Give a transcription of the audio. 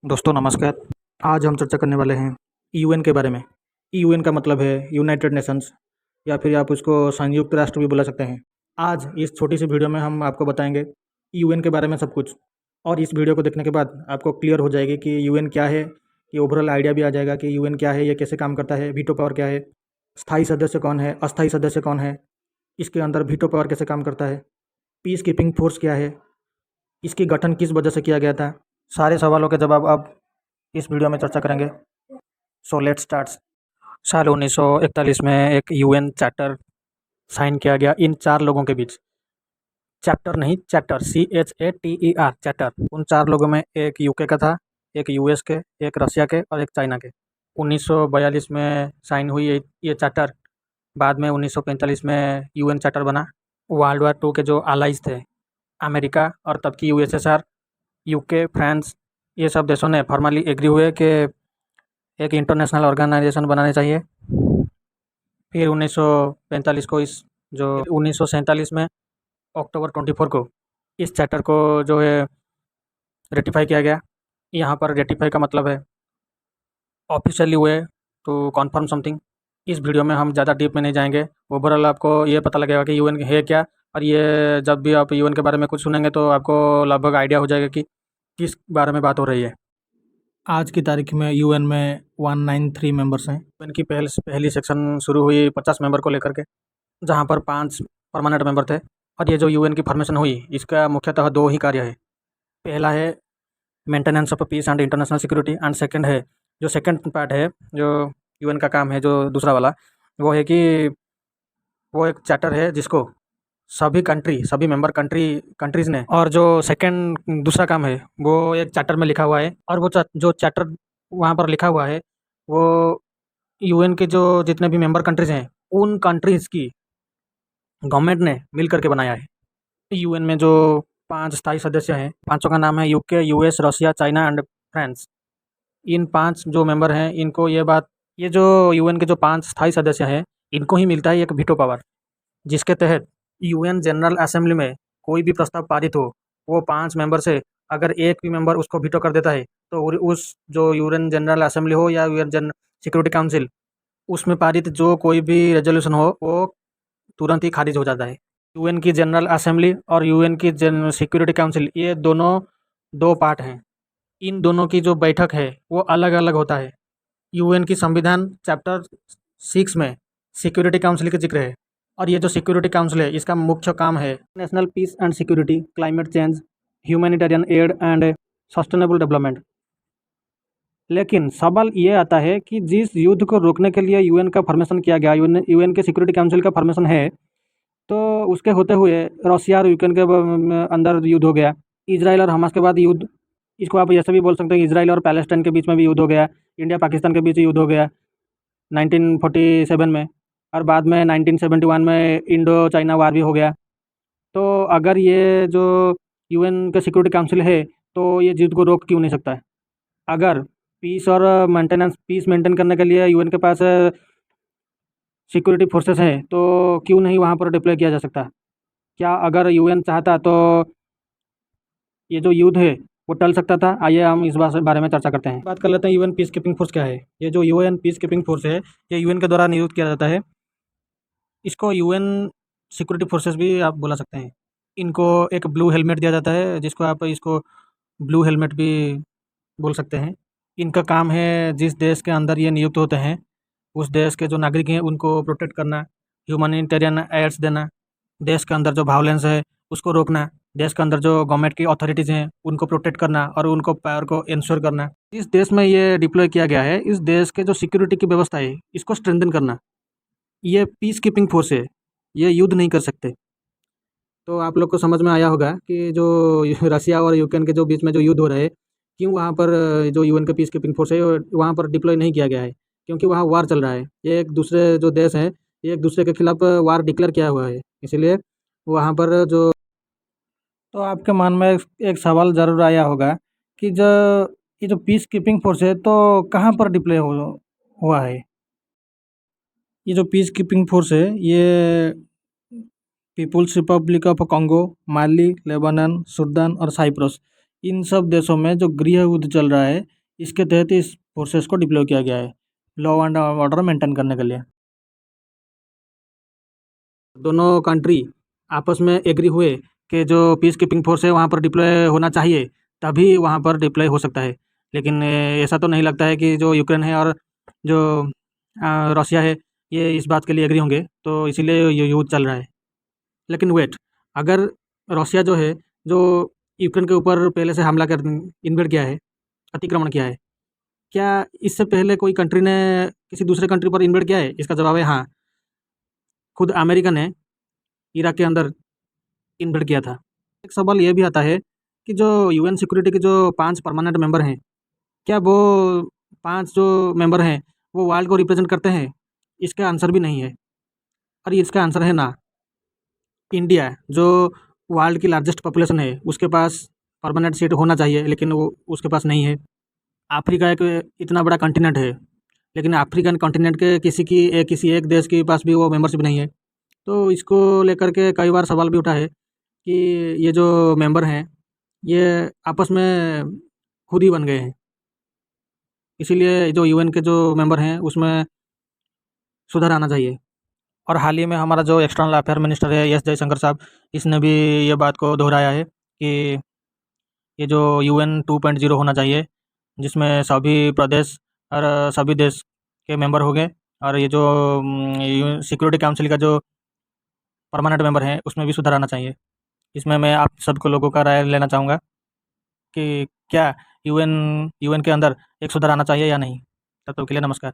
दोस्तों नमस्कार। आज हम चर्चा करने वाले हैं यूएन के बारे में। यूएन का मतलब है यूनाइटेड नेशंस, या फिर आप उसको संयुक्त राष्ट्र भी बुला सकते हैं। आज इस छोटी सी वीडियो में हम आपको बताएंगे यूएन के बारे में सब कुछ, और इस वीडियो को देखने के बाद आपको क्लियर हो जाएगी कि यूएन क्या है। ये ओवरऑल आइडिया भी आ जाएगा कि यूएन क्या है, ये कैसे काम करता है, वीटो पावर क्या है, स्थायी सदस्य कौन है, अस्थायी सदस्य कौन है, इसके अंदर वीटो पावर कैसे काम करता है, पीस कीपिंग फोर्स क्या है, इसकी गठन किस वजह से किया गया था। सारे सवालों के जवाब अब इस वीडियो में चर्चा करेंगे। So let's start. साल 1941 में एक यूएन चार्टर साइन किया गया इन चार लोगों के बीच। चैप्टर नहीं, चैप्टर, CHATER, चैप्टर। उन चार लोगों में एक यूके का था, एक यूएस के, एक रशिया के और एक चाइना के। 1942 में साइन हुई ये चार्टर। बाद में 1945 में यूएन चार्टर बना। वर्ल्ड वार टू के जो अलाइज थे, अमेरिका और तब की यूएसएसआर, यूके, फ्रांस, ये सब देशों ने फॉर्मली एग्री हुए कि एक इंटरनेशनल ऑर्गेनाइजेशन बनाने चाहिए। फिर 1945 को इस जो 1947 में अक्टूबर 24 को इस चार्टर को जो है रेटिफाई किया गया। यहाँ पर रेटिफाई का मतलब है ऑफिशियली हुए टू कॉन्फर्म समथिंग। इस वीडियो में हम ज़्यादा डीप में नहीं जाएंगे। ओवरऑल आपको ये पता लगेगा कि यूएन है क्या, और ये जब भी आप यूएन के बारे में कुछ सुनेंगे तो आपको लगभग आइडिया हो जाएगा कि किस बारे में बात हो रही है। आज की तारीख में यूएन में 193 मेंबर्स हैं। यूएन की पहली सेक्शन शुरू हुई 50 मेंबर को लेकर के, जहाँ पर 5 परमानेंट मेंबर थे। और ये जो यूएन की फॉर्मेशन हुई, इसका मुख्यतः दो ही कार्य है। पहला है maintenance of peace and international security, and second है, जो सेकंड पार्ट है, जो यूएन का काम है, जो दूसरा वाला, वो है कि वो एक चार्टर है जिसको सभी मेंबर कंट्रीज़ ने, और जो सेकंड दूसरा काम है वो एक चार्टर में लिखा हुआ है। और वो जो चार्टर वहाँ पर लिखा हुआ है वो यूएन के जो जितने भी मेंबर कंट्रीज़ हैं, उन कंट्रीज़ की गवर्नमेंट ने मिल करके बनाया है। यूएन में जो 5 स्थायी सदस्य हैं, पाँचों का नाम है UK, US, Russia, China and France. इन 5 जो मेंबर हैं, इनको ये जो यूएन के जो 5 स्थायी सदस्य हैं, इनको ही मिलता है एक वीटो पावर, जिसके तहत यूएन जनरल असेंबली में कोई भी प्रस्ताव पारित हो, वो 5 मेंबर से अगर एक भी मेंबर उसको वीटो कर देता है, तो उस जो यूएन जनरल असेंबली हो या यूएन सिक्योरिटी काउंसिल, उसमें पारित जो कोई भी रेजोल्यूशन हो, वो तुरंत ही खारिज हो जाता है। यूएन की जनरल असेंबली और यूएन की सिक्योरिटी काउंसिल, ये दोनों दो पार्ट हैं। इन दोनों की जो बैठक है वो अलग अलग होता है। यूएन की संविधान चैप्टर 6 में सिक्योरिटी काउंसिल का जिक्र है। और ये जो सिक्योरिटी काउंसिल है, इसका मुख्य काम है national peace and security, climate change, humanitarian aid and sustainable development. लेकिन सवाल ये आता है कि जिस युद्ध को रोकने के लिए यूएन का फॉर्मेशन किया गया, यूएन के सिक्योरिटी काउंसिल का फॉर्मेशन है, तो उसके होते हुए रशिया और यूक्रेन के अंदर युद्ध हो गया। इजराइल और हमास के बाद युद्ध, इसको आप ऐसे भी बोल सकते हैं, इजराइल और पैलेस्टाइन के बीच में भी युद्ध हो गया। इंडिया पाकिस्तान के बीच युद्ध हो गया 1947 में। और बाद में 1971 में इंडो चाइना वार भी हो गया। तो अगर ये जो यूएन का सिक्योरिटी काउंसिल है, तो ये युद्ध को रोक क्यों नहीं सकता है? अगर पीस मेंटेन करने के लिए यूएन के पास सिक्योरिटी फोर्सेस हैं, तो क्यों नहीं वहाँ पर डिप्लॉय किया जा सकता? क्या अगर यूएन चाहता तो ये जो युद्ध है वो टल सकता था? आइए हम इस बारे में चर्चा करते हैं। बात कर लेते हैं यूएन पीस कीपिंग फोर्स क्या है। ये जो यूएन पीस कीपिंग फोर्स है, ये यूएन के द्वारा नियुक्त किया जाता है। इसको यूएन सिक्योरिटी फोर्सेस भी आप बोला सकते हैं। इनको एक ब्लू हेलमेट दिया जाता है, जिसको आप इसको ब्लू हेलमेट भी बोल सकते हैं। इनका काम है जिस देश के अंदर ये नियुक्त होते हैं, उस देश के जो नागरिक हैं उनको प्रोटेक्ट करना, ह्यूमैनिटेरियन एड्स देना, देश के अंदर जो वायलेंस है उसको रोकना, देश के अंदर जो गवर्नमेंट की अथॉरिटीज़ हैं उनको प्रोटेक्ट करना और उनको पावर को इंश्योर करना। जिस देश में ये डिप्लॉय किया गया है, इस देश के जो सिक्योरिटी की व्यवस्था है, इसको स्ट्रेंथन करना। ये पीस कीपिंग फोर्स है, ये युद्ध नहीं कर सकते। तो आप लोग को समझ में आया होगा कि जो रसिया और यूक्रेन के जो बीच में जो युद्ध हो रहा है, क्यों वहाँ पर जो यूएन का पीस कीपिंग फोर्स है वहाँ पर डिप्लॉय नहीं किया गया है। क्योंकि वहाँ वार चल रहा है। ये एक दूसरे जो देश हैं, ये एक दूसरे के खिलाफ वार डिक्लेयर किया हुआ है, इसलिए वहाँ पर जो, तो आपके मन में एक सवाल ज़रूर आया होगा कि जो ये जो पीस कीपिंग फोर्स है तो कहाँ पर डिप्लॉय हुआ है। ये जो पीस कीपिंग फोर्स है, ये People's Republic of Congo, Mali, Lebanon, Sudan और साइप्रस, इन सब देशों में जो गृह युद्ध चल रहा है, इसके तहत इस फोर्सेस को डिप्लॉय किया गया है लॉ एंड ऑर्डर मेंटेन करने के लिए। दोनों कंट्री आपस में एग्री हुए कि जो पीस कीपिंग फोर्स है वहाँ पर डिप्लॉय होना चाहिए, तभी वहाँ पर डिप्लॉय हो सकता है। लेकिन ऐसा तो नहीं लगता है कि जो यूक्रेन है और जो रशिया है, ये इस बात के लिए एग्री होंगे, तो इसीलिए ये युद्ध चल रहा है। लेकिन वेट, अगर रशिया जो है, जो यूक्रेन के ऊपर पहले से हमला कर इन्वेड किया है, अतिक्रमण किया है, क्या इससे पहले कोई कंट्री ने किसी दूसरे कंट्री पर इन्वेड किया है? इसका जवाब है हाँ। खुद अमेरिका ने इराक के अंदर इन्वेड किया था। एक सवाल ये भी आता है कि जो यूएन सिक्योरिटी के जो 5 परमानेंट मेंबर हैं, क्या वो 5 जो मेंबर हैं, वो वर्ल्ड को रिप्रेजेंट करते हैं? इसका आंसर भी नहीं है और इसका आंसर है ना। इंडिया जो वर्ल्ड की लार्जेस्ट पॉपुलेशन है, उसके पास परमानेंट सीट होना चाहिए, लेकिन वो उसके पास नहीं है। अफ्रीका एक इतना बड़ा कॉन्टिनेंट है, लेकिन अफ्रीकन कॉन्टिनेंट के किसी एक देश के पास भी वो मेंबरशिप नहीं है। तो इसको लेकर के कई बार सवाल भी उठा है कि ये जो मेंबर हैं, ये आपस में खुद ही बन गए हैं। इसीलिए जो यूएन के जो मेंबर हैं, उसमें सुधार आना चाहिए। और हाल ही में हमारा जो एक्सटर्नल अफेयर मिनिस्टर है एस जयशंकर साहब, इसने भी ये बात को दोहराया है कि ये जो यूएन 2.0 होना चाहिए, जिसमें सभी प्रदेश और सभी देश के मेंबर हो गए, और ये जो सिक्योरिटी काउंसिल का जो परमानेंट मेंबर हैं, उसमें भी सुधार आना चाहिए। इसमें मैं आप सबको लोगों का राय लेना चाहूँगा कि क्या यूएन यूएन के अंदर एक सुधार आना चाहिए या नहीं। तब तक के लिए नमस्कार।